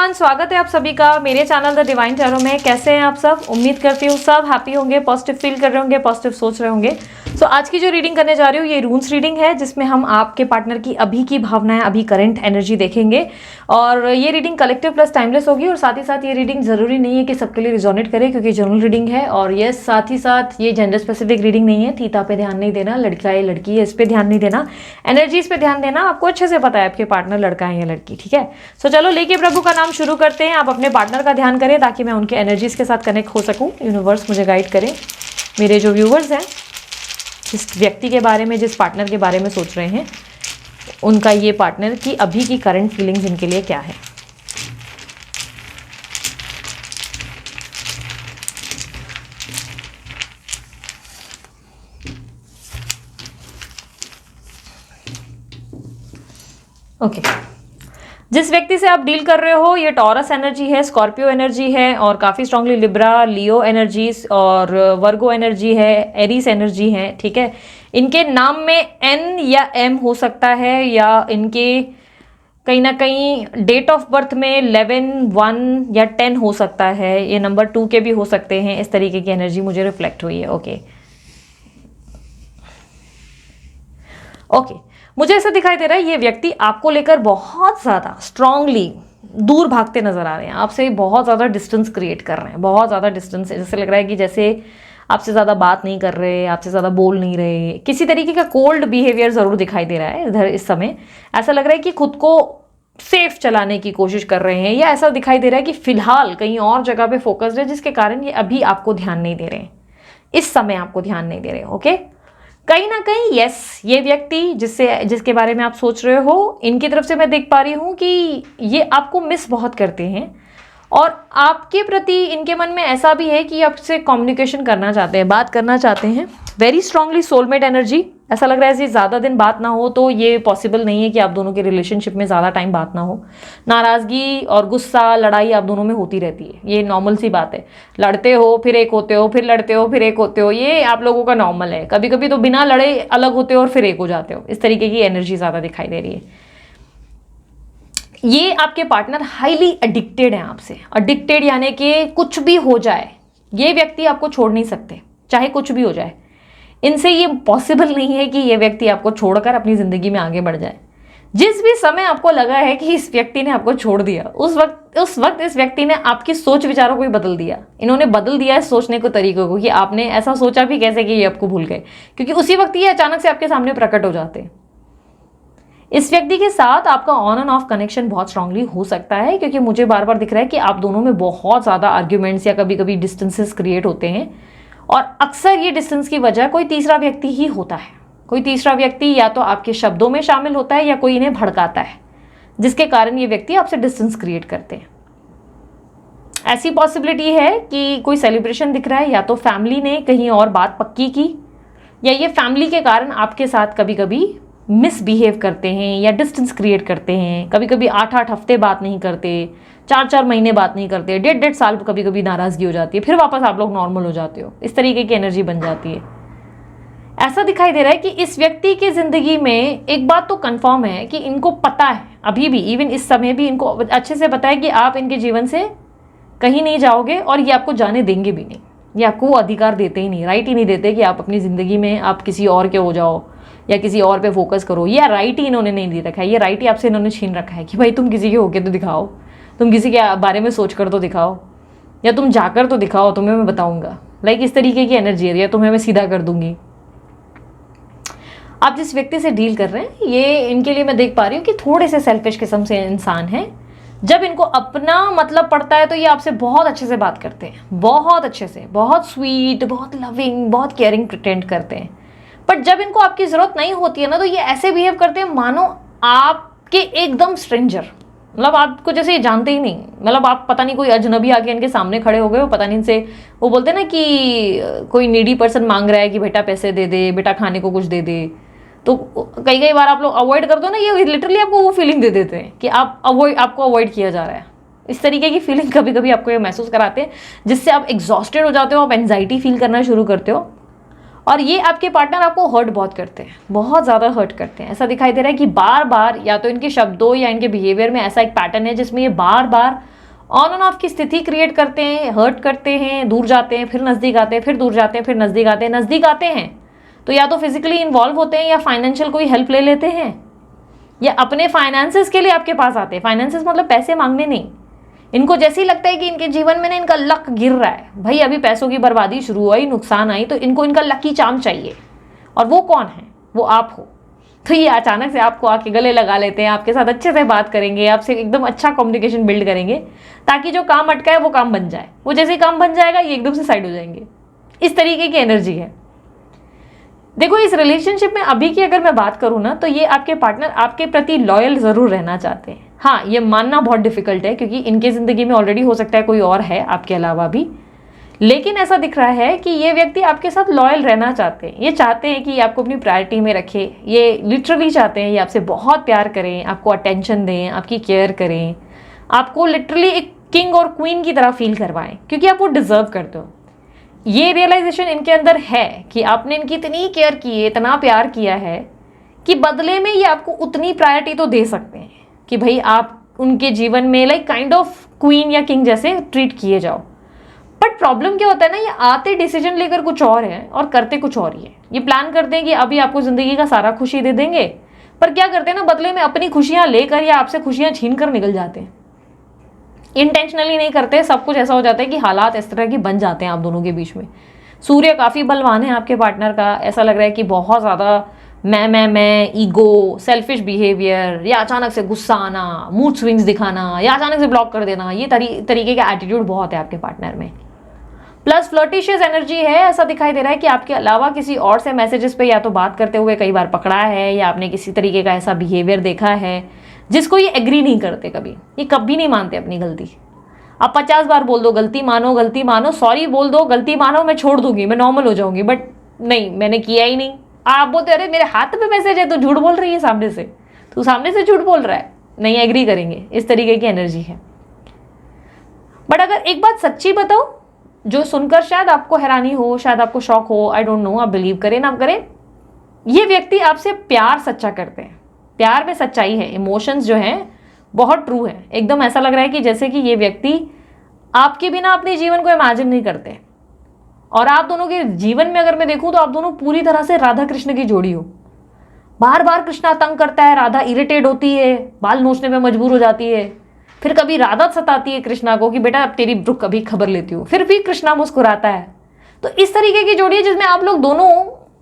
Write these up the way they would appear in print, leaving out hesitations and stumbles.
Everyone, स्वागत है आप सभी का मेरे चैनल द डिवाइन टैरो में। कैसे हैं आप सब? उम्मीद करती हूँ सब हैप्पी होंगे, पॉजिटिव फील कर रहे होंगे, पॉजिटिव सोच रहे होंगे। सो आज की जो रीडिंग करने जा रही हूँ ये रून्स रीडिंग है, जिसमें हम आपके पार्टनर की अभी की भावनाएं, अभी करंट एनर्जी देखेंगे। और ये रीडिंग कलेक्टिव प्लस टाइमलेस होगी। और साथ ही साथ ये रीडिंग जरूरी नहीं है कि सबके लिए रिजोनेट करे, क्योंकि जनरल रीडिंग है। और ये साथ ही साथ ये जेंडर स्पेसिफिक रीडिंग नहीं है। थीटा पे ध्यान नहीं देना, लड़का है लड़की है इस पे ध्यान नहीं देना, एनर्जीज पे ध्यान देना। आपको अच्छे से पता है आपके पार्टनर लड़का है या लड़की, ठीक है। सो चलो लेके प्रभु का नाम शुरू करते हैं। आप अपने पार्टनर का ध्यान करें ताकि मैं उनके एनर्जीज के साथ कनेक्ट हो सकूं। यूनिवर्स मुझे गाइड करें। मेरे जो व्यूवर्स हैं, जिस व्यक्ति के बारे में, जिस पार्टनर के बारे में सोच रहे हैं, उनका ये पार्टनर की अभी की करंट फीलिंग्स इनके लिए क्या है। ओके जिस व्यक्ति से आप डील कर रहे हो ये टॉरस एनर्जी है, स्कॉर्पियो एनर्जी है, और काफ़ी स्ट्रांगली लिब्रा, लियो एनर्जीज और वर्गो एनर्जी है, एरीस एनर्जी है, ठीक है। इनके नाम में एन या एम हो सकता है, या इनके कहीं ना कहीं डेट ऑफ बर्थ में 11, 1 या 10 हो सकता है। ये नंबर 2 के भी हो सकते हैं। इस तरीके की एनर्जी मुझे रिफ्लेक्ट हुई है। ओके मुझे ऐसा दिखाई दे रहा है ये व्यक्ति आपको लेकर बहुत ज़्यादा स्ट्रांगली दूर भागते नजर आ रहे हैं। आपसे बहुत ज़्यादा डिस्टेंस क्रिएट कर रहे हैं, बहुत ज़्यादा डिस्टेंस। जैसे लग रहा है कि जैसे आपसे ज़्यादा बात नहीं कर रहे, आपसे ज़्यादा बोल नहीं रहे। किसी तरीके का कोल्ड बिहेवियर ज़रूर दिखाई दे रहा है इधर इस समय। ऐसा लग रहा है कि खुद को सेफ चलाने की कोशिश कर रहे हैं, या ऐसा दिखाई दे रहा है कि फिलहाल कहीं और जगह पे फोकस्ड है, जिसके कारण ये अभी आपको ध्यान नहीं दे रहे हैं, इस समय आपको ध्यान नहीं दे रहे। ओके कहीं ना कहीं यस, ये व्यक्ति जिसके बारे में आप सोच रहे हो, इनकी तरफ से मैं देख पा रही हूँ कि ये आपको मिस बहुत करते हैं। और आपके प्रति इनके मन में ऐसा भी है कि आपसे कम्युनिकेशन करना चाहते हैं, बात करना चाहते हैं। Very strongly soulmate energy. ऐसा लग रहा है कि ज़्यादा दिन बात ना हो तो ये पॉसिबल नहीं है कि आप दोनों के रिलेशनशिप में ज़्यादा टाइम बात ना हो। नाराज़गी और गुस्सा, लड़ाई आप दोनों में होती रहती है, ये नॉर्मल सी बात है। लड़ते हो फिर एक होते हो, फिर लड़ते हो फिर एक होते हो, ये आप लोगों का नॉर्मल है। कभी कभी तो बिना लड़े अलग होते हो और फिर एक हो जाते हो। इस तरीके की एनर्जी ज़्यादा दिखाई दे रही है। ये आपके पार्टनर हाईली एडिक्टेड हैं आपसे। एडिक्टेड यानी कि कुछ भी हो जाए, ये व्यक्ति आपको छोड़ नहीं सकते, चाहे कुछ भी हो जाए। इनसे ये पॉसिबल नहीं है कि ये व्यक्ति आपको छोड़कर अपनी ज़िंदगी में आगे बढ़ जाए। जिस भी समय आपको लगा है कि इस व्यक्ति ने आपको छोड़ दिया, उस वक्त इस व्यक्ति ने आपकी सोच विचारों को ही बदल दिया। इन्होंने बदल दिया है सोचने के तरीकों को, कि आपने ऐसा सोचा भी कैसे कि ये आपको भूल गए, क्योंकि उसी वक्त ये अचानक से आपके सामने प्रकट हो जाते हैं। इस व्यक्ति के साथ आपका ऑन एंड ऑफ कनेक्शन बहुत स्ट्रांगली हो सकता है, क्योंकि मुझे बार बार दिख रहा है कि आप दोनों में बहुत ज़्यादा आर्ग्यूमेंट्स या कभी कभी डिस्टेंसेस क्रिएट होते हैं। और अक्सर ये डिस्टेंस की वजह कोई तीसरा व्यक्ति ही होता है। कोई तीसरा व्यक्ति या तो आपके शब्दों में शामिल होता है, या कोई इन्हें भड़काता है, जिसके कारण ये व्यक्ति आपसे डिस्टेंस क्रिएट करते हैं। ऐसी पॉसिबिलिटी है कि कोई सेलिब्रेशन दिख रहा है, या तो फैमिली ने कहीं और बात पक्की की, या ये फैमिली के कारण आपके साथ कभी कभी मिसबिहेव करते हैं या डिस्टेंस क्रिएट करते हैं। कभी कभी 8-8 हफ्ते बात नहीं करते, 4-4 महीने बात नहीं करते, 1.5 साल कभी कभी नाराज़गी हो जाती है, फिर वापस आप लोग नॉर्मल हो जाते हो। इस तरीके की एनर्जी बन जाती है। ऐसा दिखाई दे रहा है कि इस व्यक्ति की ज़िंदगी में एक बात तो कंफर्म है कि इनको पता है, अभी भी इवन इस समय भी इनको अच्छे से पता है कि आप इनके जीवन से कहीं नहीं जाओगे, और ये आपको जाने देंगे भी नहीं। ये आपको वो अधिकार देते ही नहीं, राइट ही नहीं देते कि आप अपनी ज़िंदगी में आप किसी और के हो जाओ या किसी और पे फोकस करो। ये राइट ही इन्होंने नहीं दे रखा है। ये राइट ही आपसे इन्होंने छीन रखा है कि भाई तुम किसी के होके तो दिखाओ, तुम किसी के बारे में सोच कर तो दिखाओ, या तुम जाकर तो दिखाओ, तुम्हें मैं बताऊंगा। लाइक इस तरीके की एनर्जी है, या तुम्हें मैं सीधा कर दूंगी। आप जिस व्यक्ति से डील कर रहे हैं, ये इनके लिए मैं देख पा रही हूँ कि थोड़े से सेल्फिश किस्म से इंसान है। जब इनको अपना मतलब पड़ता है तो ये आपसे बहुत अच्छे से बात करते हैं, बहुत अच्छे से, बहुत स्वीट, बहुत लविंग, बहुत केयरिंग प्रिटेंड करते हैं। बट जब इनको आपकी ज़रूरत नहीं होती है ना, तो ये ऐसे बिहेव करते हैं मानो आपके एकदम स्ट्रेंजर, मतलब आपको जैसे ये जानते ही नहीं। मतलब आप पता नहीं कोई अजनबी आके इनके सामने खड़े हो गए हो, पता नहीं इनसे वो बोलते हैं ना कि कोई नीडी पर्सन मांग रहा है कि बेटा पैसे दे दे, बेटा खाने को कुछ दे दे, तो कई बार आप लोग अवॉइड कर दो ना, ये लिटरली आपको वो फीलिंग दे देते हैं कि आपको अवॉइड किया जा रहा है। इस तरीके की फीलिंग कभी कभी आपको ये महसूस कराते हैं, जिससे आप एग्जॉस्टेड हो जाते हो, आप एंजाइटी फील करना शुरू करते हो। और ये आपके पार्टनर आपको हर्ट बहुत करते हैं, बहुत ज़्यादा हर्ट करते हैं। ऐसा दिखाई दे रहा है कि बार बार, या तो इनके शब्दों या इनके बिहेवियर में ऐसा एक पैटर्न है जिसमें ये बार बार ऑन एंड ऑफ की स्थिति क्रिएट करते हैं, हर्ट करते हैं, दूर जाते हैं, फिर नज़दीक आते हैं, फिर दूर जाते हैं, फिर नज़दीक आते हैं। नज़दीक आते हैं तो या तो फिजिकली इन्वॉल्व होते हैं या फाइनेंशियल कोई हेल्प ले लेते हैं, या अपने फाइनेंसेस के लिए आपके पास आते हैं। फाइनेंसेस मतलब पैसे मांगने नहीं। इनको जैसे ही लगता है कि इनके जीवन में ना इनका लक गिर रहा है, भाई अभी पैसों की बर्बादी शुरू हुई, नुकसान आई, तो इनको इनका लकी चार्म चाहिए। और वो कौन है? वो आप हो। तो ये अचानक से आपको आके गले लगा लेते हैं, आपके साथ अच्छे से बात करेंगे, आपसे एकदम अच्छा कम्युनिकेशन बिल्ड करेंगे, ताकि जो काम अटका है वो काम बन जाए। वो जैसे ही काम बन जाएगा ये एकदम से साइड हो जाएंगे। इस तरीके की एनर्जी है। देखो, इस रिलेशनशिप में अभी की अगर मैं बात करूँ ना, तो ये आपके पार्टनर आपके प्रति लॉयल ज़रूर रहना चाहते हैं। हाँ, ये मानना बहुत डिफिकल्ट है, क्योंकि इनके ज़िंदगी में ऑलरेडी हो सकता है कोई और है आपके अलावा भी, लेकिन ऐसा दिख रहा है कि ये व्यक्ति आपके साथ लॉयल रहना चाहते हैं। ये चाहते हैं कि आपको अपनी प्रायोरिटी में रखे। ये लिटरली चाहते हैं ये आपसे बहुत प्यार करें, आपको अटेंशन दें, आपकी केयर करें, आपको लिटरली एक किंग और क्वीन की तरह फील करवाएं, क्योंकि आप वो डिजर्व करते हो। ये रियलाइजेशन इनके अंदर है कि आपने इनकी इतनी केयर की है, इतना प्यार किया है, कि बदले में ये आपको उतनी प्रायोरिटी तो दे सकते हैं कि भाई आप उनके जीवन में लाइक काइंड ऑफ क्वीन या किंग जैसे ट्रीट किए जाओ। बट प्रॉब्लम क्या होता है ना, ये आते डिसीजन लेकर कुछ और है और करते कुछ और ही है। ये प्लान करते हैं कि अभी आपको जिंदगी का सारा खुशी दे देंगे, पर क्या करते हैं ना, बदले में अपनी खुशियां लेकर या आपसे खुशियां छीन कर निकल जाते हैं। इंटेंशनली नहीं करते, सब कुछ ऐसा हो जाता है कि हालात इस तरह की बन जाते हैं आप दोनों के बीच में। सूर्य काफ़ी बलवान है आपके पार्टनर का, ऐसा लग रहा है कि बहुत ज़्यादा मैं ईगो, सेल्फिश बिहेवियर, या अचानक से गुस्सा आना, मूड स्विंग्स दिखाना, या अचानक से ब्लॉक कर देना, ये तरीके का एटीट्यूड बहुत है आपके पार्टनर में। प्लस फ्लर्टिशियस एनर्जी है। ऐसा दिखाई दे रहा है कि आपके अलावा किसी और से मैसेजेस पे या तो बात करते हुए कई बार पकड़ा है, या आपने किसी तरीके का ऐसा बिहेवियर देखा है जिसको ये एग्री नहीं करते। कभी ये कभी नहीं मानते अपनी गलती। आप 50 बार बोल दो गलती मानो, सॉरी बोल दो गलती मानो, मैं छोड़ दूंगी, मैं नॉर्मल हो जाऊंगी, बट नहीं, मैंने किया ही नहीं। आप बोलते अरे मेरे हाथ पे मैसेज है, तो झूठ बोल रही है सामने से, तू सामने से झूठ बोल रहा है, नहीं एग्री करेंगे। इस तरीके की एनर्जी है। बट अगर एक बात सच्ची बताओ, जो सुनकर शायद आपको हैरानी हो, शायद आपको शॉक हो, आई डोंट नो, आप बिलीव करें ना करें, ये व्यक्ति आपसे प्यार सच्चा करते हैं। प्यार में सच्चाई है, इमोशंस जो हैं बहुत ट्रू है। एकदम ऐसा लग रहा है कि जैसे कि ये व्यक्ति आपके बिना अपने जीवन को इमेजिन नहीं करते। और आप दोनों के जीवन में अगर मैं देखूं तो आप दोनों पूरी तरह से राधा कृष्ण की जोड़ी हो। बार बार कृष्णा तंग करता है, राधा इरिटेट होती है, बाल नोचने में मजबूर हो जाती है, फिर कभी राधा सताती है कृष्णा को कि बेटा अब तेरी रुक कभी खबर लेती हूँ, फिर भी कृष्णा मुस्कुराता है। तो इस तरीके की जोड़ी है जिसमें आप लोग दोनों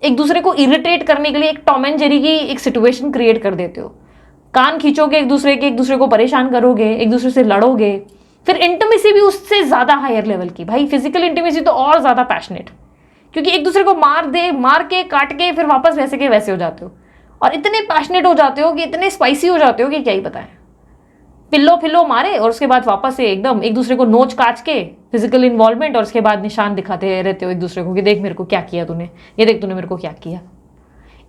एक दूसरे को इरिटेट करने के लिए एक टॉम एंड जेरी की एक सिचुएशन क्रिएट कर देते हो। कान खींचोगे एक दूसरे को परेशान करोगे, एक दूसरे से लड़ोगे, फिर इंटीमेसी भी उससे ज़्यादा हायर लेवल की। भाई फिजिकल इंटीमेसी तो और ज़्यादा पैशनेट, क्योंकि एक दूसरे को मार के काट के फिर वापस वैसे के वैसे हो जाते हो, और इतने पैशनेट हो जाते हो कि इतने स्पाइसी हो जाते हो कि क्या ही बताएं। पिल्लो मारे और उसके बाद वापस से एकदम एक दूसरे को नोच काच के फिजिकल इन्वॉल्वमेंट, और उसके बाद निशान दिखाते रहते हो एक दूसरे को कि देख मेरे को क्या किया तूने, ये देख तूने मेरे को क्या किया।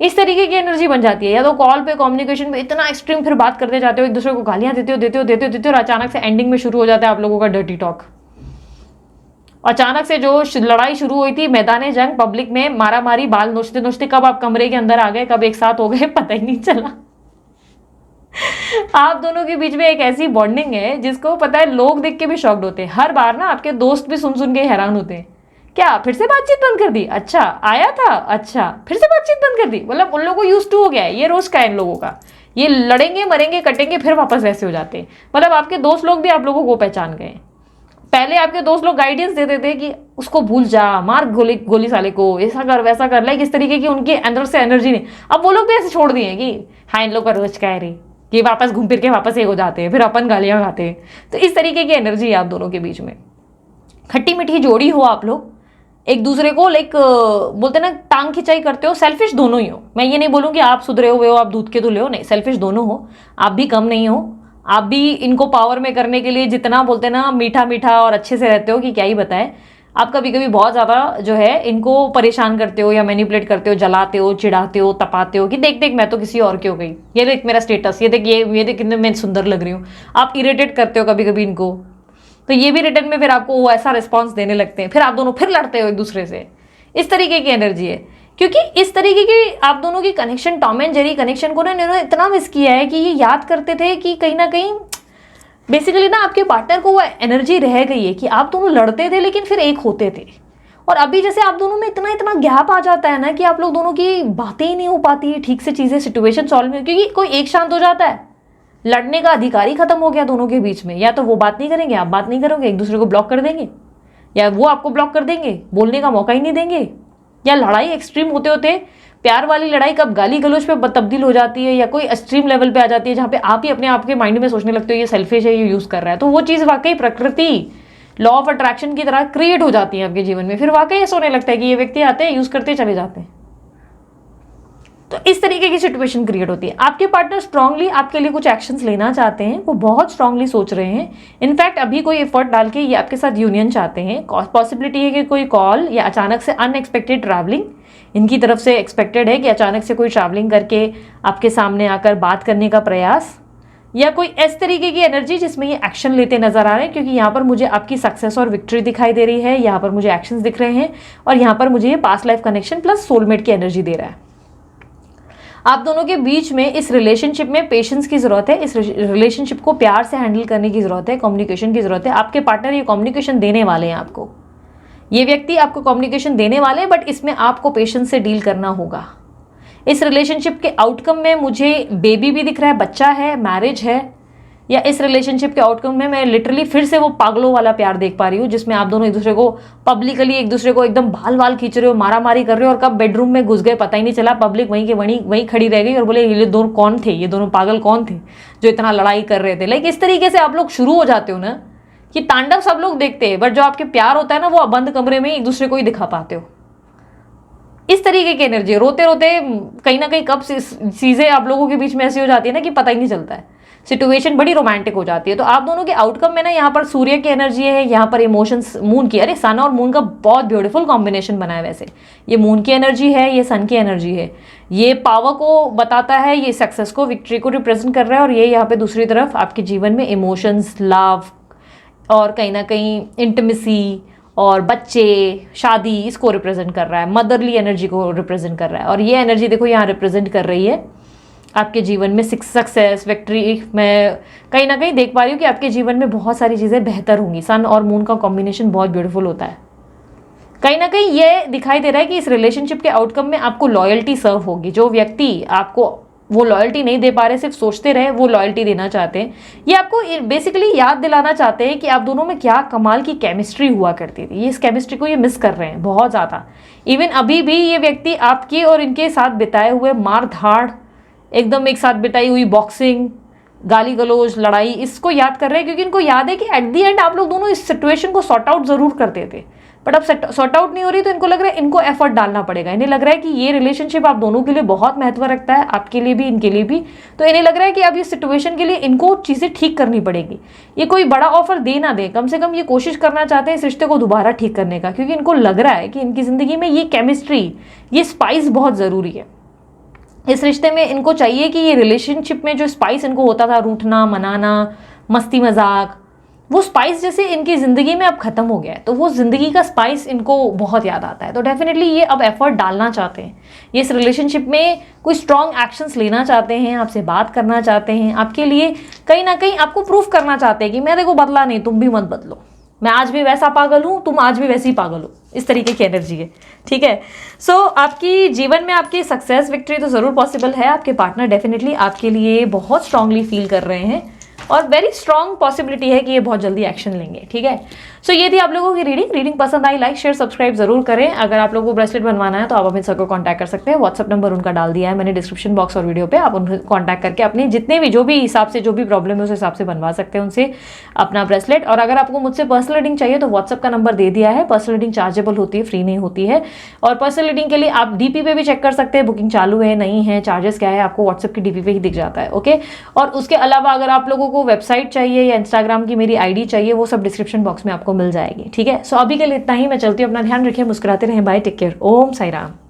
इस तरीके की एनर्जी बन जाती है। या तो कॉल पे कम्युनिकेशन में इतना एक्सट्रीम, फिर बात करते जाते हो, एक दूसरे को गालियां देते हो, और अचानक से एंडिंग में शुरू हो जाता है आप लोगों का डर्टी टॉक। अचानक से जो लड़ाई शुरू हुई थी मैदान जंग, पब्लिक में मारा मारी, बाल नोचते नोचते कब आप कमरे के अंदर आ गए, कब एक साथ हो गए, पता ही नहीं चला। आप दोनों के बीच में एक ऐसी बॉन्डिंग है जिसको पता है लोग देख के भी शॉक्ड होते हैं। हर बार ना आपके दोस्त भी सुन के हैरान होते हैं, क्या फिर से बातचीत बंद कर दी, अच्छा आया था, अच्छा फिर से बातचीत बंद कर दी। मतलब उन लोगों को यूज टू हो गया है, ये रोज का है इन लोगों का। ये लड़ेंगे मरेंगे कटेंगे फिर वापस वैसे हो जाते हैं। मतलब आपके दोस्त लोग भी आप लोगों को पहचान गए। पहले आपके दोस्त लोग गाइडेंस देते थे कि उसको भूल जा, मार गोली साले को, ऐसा कर वैसा कर, लाइक इस तरीके की उनके अंदर से एनर्जी नहीं। अब वो लोग भी ऐसे छोड़ दिए कि हाँ इन लोग का रोज का है रे, कि वापस घूम फिर के वापस एक हो जाते हैं, फिर अपन गालियां खाते हैं। तो इस तरीके की एनर्जी है आप दोनों के बीच में। खट्टी मीठी जोड़ी हो आप लोग, एक दूसरे को लाइक बोलते ना टांग खिंचाई करते हो। सेल्फिश दोनों ही हो, मैं ये नहीं बोलूँ कि आप सुधरे हुए हो, आप दूध के धुले हो, नहीं, सेल्फिश दोनों हो। आप भी कम नहीं हो, आप भी इनको पावर में करने के लिए जितना बोलते ना मीठा मीठा और अच्छे से रहते हो कि क्या ही बताए। आप कभी कभी बहुत ज़्यादा जो है इनको परेशान करते हो या मैनिपुलेट करते हो, जलाते हो, चिढ़ाते हो, तपाते हो कि देख देख मैं तो किसी और की हो गई, ये देख मेरा स्टेटस, ये देख कितने मैं सुंदर लग रही हूँ। आप इरिटेट करते हो कभी कभी इनको, तो ये भी रिटर्न में फिर आपको वो ऐसा रिस्पॉन्स देने लगते हैं, फिर आप दोनों फिर लड़ते हो एक दूसरे से। इस तरीके की एनर्जी है, क्योंकि इस तरीके की आप दोनों की connection, Tom and Jerry connection को ना इन्होंने इतना मिस किया है कि ये याद करते थे कि कहीं ना कहीं बेसिकली ना आपके पार्टनर को वो एनर्जी रह गई है कि आप दोनों लड़ते थे लेकिन फिर एक होते थे, और अभी जैसे आप दोनों में इतना इतना गैप आ जाता है ना कि आप लोग दोनों की बातें ही नहीं हो पाती है ठीक से, चीज़ें सिचुएशन सॉल्व नहीं, क्योंकि कोई एक शांत हो जाता है, लड़ने का अधिकार ही खत्म हो गया दोनों के बीच में। या तो वो बात नहीं करेंगे, आप बात नहीं करोगे, एक दूसरे को ब्लॉक कर देंगे, या वो आपको ब्लॉक कर देंगे, बोलने का मौका ही नहीं देंगे, या लड़ाई एक्सट्रीम होते होते प्यार वाली लड़ाई कब गाली गलौज पे तब्दील हो जाती है, या कोई एक्सट्रीम लेवल पे आ जाती है जहाँ पे आप ही अपने आप के माइंड में सोचने लगते हो ये सेल्फिश है, ये यूज़ कर रहा है। तो वो चीज़ वाकई प्रकृति लॉ ऑफ अट्रैक्शन की तरह क्रिएट हो जाती है आपके जीवन में। फिर वाकई ऐसा होने लगता है कि ये व्यक्ति आते हैं, यूज़ करते चले जाते हैं। तो इस तरीके की सिचुएशन क्रिएट होती है। आपके पार्टनर स्ट्रांगली आपके लिए कुछ एक्शंस लेना चाहते हैं, वो बहुत स्ट्रांगली सोच रहे हैं। इनफैक्ट अभी कोई एफर्ट डाल के ये आपके साथ यूनियन चाहते हैं। पॉसिबिलिटी है कि कोई कॉल या अचानक से अनएक्सपेक्टेड ट्रैवलिंग इनकी तरफ से एक्सपेक्टेड है, कि अचानक से कोई ट्रैवलिंग करके आपके सामने आकर बात करने का प्रयास, या कोई इस तरीके की एनर्जी जिसमें ये एक्शन लेते नजर आ रहे हैं। क्योंकि यहाँ पर मुझे आपकी सक्सेस और विक्ट्री दिखाई दे रही है, यहाँ पर मुझे एक्शंस दिख रहे हैं, और यहाँ पर मुझे ये past life connection plus soulmate की एनर्जी दे रहा है। आप दोनों के बीच में इस रिलेशनशिप में पेशेंस की जरूरत है, इस रिलेशनशिप को प्यार से हैंडल करने की जरूरत है, कम्युनिकेशन की जरूरत है। आपके पार्टनर ये कम्युनिकेशन देने वाले हैं आपको, ये व्यक्ति आपको कम्युनिकेशन देने वाले हैं, बट इसमें आपको पेशेंस से डील करना होगा। इस रिलेशनशिप के आउटकम में मुझे बेबी भी दिख रहा है, बच्चा है, मैरिज है, या इस रिलेशनशिप के आउटकम में मैं लिटरली फिर से वो पागलों वाला प्यार देख पा रही हूँ, जिसमें आप दोनों एक दूसरे को पब्लिकली एक दूसरे को एकदम बाल बाल खींच रहे हो, मारा मारी कर रहे हो, और कब बेडरूम में घुस गए पता ही नहीं चला। पब्लिक वहीं के वहीं खड़ी रह गई और बोले ये दोनों कौन थे, ये दोनों पागल कौन थे जो इतना लड़ाई कर रहे थे। लाइक इस तरीके से आप लोग शुरू हो जाते हो ना, कि तांडव सब लोग देखते हैं, बट जो आपके प्यार होता है ना वो बंद कमरे में एक दूसरे को ही दिखा पाते हो। इस तरीके की एनर्जी, रोते रोते कहीं ना कहीं कब चीज़ें आप लोगों के बीच में ऐसी हो जाती है ना कि पता ही नहीं चलता है, सिचुएशन बड़ी रोमांटिक हो जाती है। तो आप दोनों के आउटकम में ना यहाँ पर सूर्य की एनर्जी है, यहाँ पर इमोशंस, मून की, अरे सन और मून का बहुत ब्यूटीफुल कॉम्बिनेशन बना है। वैसे ये मून की एनर्जी है, ये सन की एनर्जी है, ये पावर को बताता है, ये सक्सेस को, विक्ट्री को रिप्रेजेंट कर रहा है, और ये यहाँ पे दूसरी तरफ आपके जीवन में इमोशंस, लव, और कहीं ना कहीं इंटिमेसी और बच्चे, शादी, इसको रिप्रेजेंट कर रहा है, मदरली एनर्जी को रिप्रेजेंट कर रहा है। और ये एनर्जी देखो यहाँ रिप्रेजेंट कर रही है आपके जीवन में सक्सेस, विक्ट्री। मैं कहीं ना कहीं देख पा रही हूँ कि आपके जीवन में बहुत सारी चीज़ें बेहतर होंगी। सन और मून का कॉम्बिनेशन बहुत ब्यूटीफुल होता है। कहीं ना कहीं ये दिखाई दे रहा है कि इस रिलेशनशिप के आउटकम में आपको लॉयल्टी सर्व होगी। जो व्यक्ति आपको वो लॉयल्टी नहीं दे पा रहे, सिर्फ सोचते रहे, वो लॉयल्टी देना चाहते हैं। ये आपको बेसिकली याद दिलाना चाहते हैं कि आप दोनों में क्या कमाल की केमिस्ट्री हुआ करती थी। ये इस केमिस्ट्री को ये मिस कर रहे हैं बहुत ज़्यादा। इवन अभी भी ये व्यक्ति आपके और इनके साथ बिताए हुए मार धाड़, एकदम एक साथ बिताई हुई बॉक्सिंग, गाली गलौज, लड़ाई, इसको याद कर रहे हैं, क्योंकि इनको याद है कि एट दी एंड आप लोग दोनों इस सिचुएशन को सॉर्ट आउट जरूर करते थे। बट अब सॉर्ट आउट नहीं हो रही, तो इनको लग रहा है इनको एफर्ट डालना पड़ेगा। इन्हें लग रहा है कि ये रिलेशनशिप आप दोनों के लिए बहुत महत्व रखता है, आपके लिए भी, इनके लिए भी। तो इन्हें लग रहा है कि अब इस सिचुएशन के लिए इनको चीज़ें ठीक करनी पड़ेगी। ये कोई बड़ा ऑफर दे ना दे, कम से कम ये कोशिश करना चाहते हैं इस रिश्ते को दोबारा ठीक करने का, क्योंकि इनको लग रहा है कि इनकी ज़िंदगी में ये केमिस्ट्री, ये स्पाइस बहुत ज़रूरी है। इस रिश्ते में इनको चाहिए कि ये रिलेशनशिप में जो स्पाइस इनको होता था, रूठना, मनाना, मस्ती मजाक, वो स्पाइस जैसे इनकी ज़िंदगी में अब ख़त्म हो गया है। तो वो ज़िंदगी का स्पाइस इनको बहुत याद आता है। तो डेफिनेटली ये अब एफर्ट डालना चाहते हैं, ये इस रिलेशनशिप में कोई स्ट्रॉन्ग एक्शंस लेना चाहते हैं, आपसे बात करना चाहते हैं, आपके लिए कहीं ना कहीं आपको प्रूफ करना चाहते हैं कि मैं देखो बदला नहीं, तुम भी मत बदलो, मैं आज भी वैसा पागल हूँ, तुम आज भी वैसी ही पागल हो। इस तरीके की एनर्जी है, ठीक है। सो आपकी जीवन में आपकी सक्सेस, विक्ट्री तो ज़रूर पॉसिबल है। आपके पार्टनर डेफिनेटली आपके लिए बहुत स्ट्रांगली फील कर रहे हैं, और वेरी स्ट्रॉन्ग पॉसिबिलिटी है कि ये बहुत जल्दी एक्शन लेंगे, ठीक है। सो ये थी आप लोगों की रीडिंग पसंद आई, लाइक शेयर सब्सक्राइब जरूर करें। अगर आप लोगों को ब्रेसलेट बनवाना है तो आप अमित सर को कांटेक्ट कर सकते हैं। व्हाट्सअप नंबर उनका डाल दिया है मैंने डिस्क्रिप्शन बॉक्स और वीडियो पे, आप उनको कांटेक्ट करके अपने जितने भी जो भी हिसाब से जो भी प्रॉब्लम है उस हिसाब से बनवा सकते हैं उनसे अपना ब्रेसलेट। और अगर आपको मुझसे पर्सनल रीडिंग चाहिए तो व्हाट्सअप का नंबर दे दिया है। पर्सनल रीडिंग चार्जेबल होती है, फ्री नहीं होती है। और पर्सनल रीडिंग के लिए आप डीपी पे भी चेक कर सकते हैं, बुकिंग चालू है नहीं है, चार्जेस क्या है, आपको व्हाट्सअप की डीपी पे ही दिख जाता है, ओके। और उसके अलावा अगर आप लोगों को वेबसाइट चाहिए या इंस्टाग्राम की मेरी आईडी चाहिए, वो सब डिस्क्रिप्शन बॉक्स में आपको मिल जाएगी, ठीक है। सो अभी के लिए इतना ही, मैं चलती हूँ, अपना ध्यान रखिए, मुस्कुराते रहें, बाय, टेक केयर, ओम साई राम।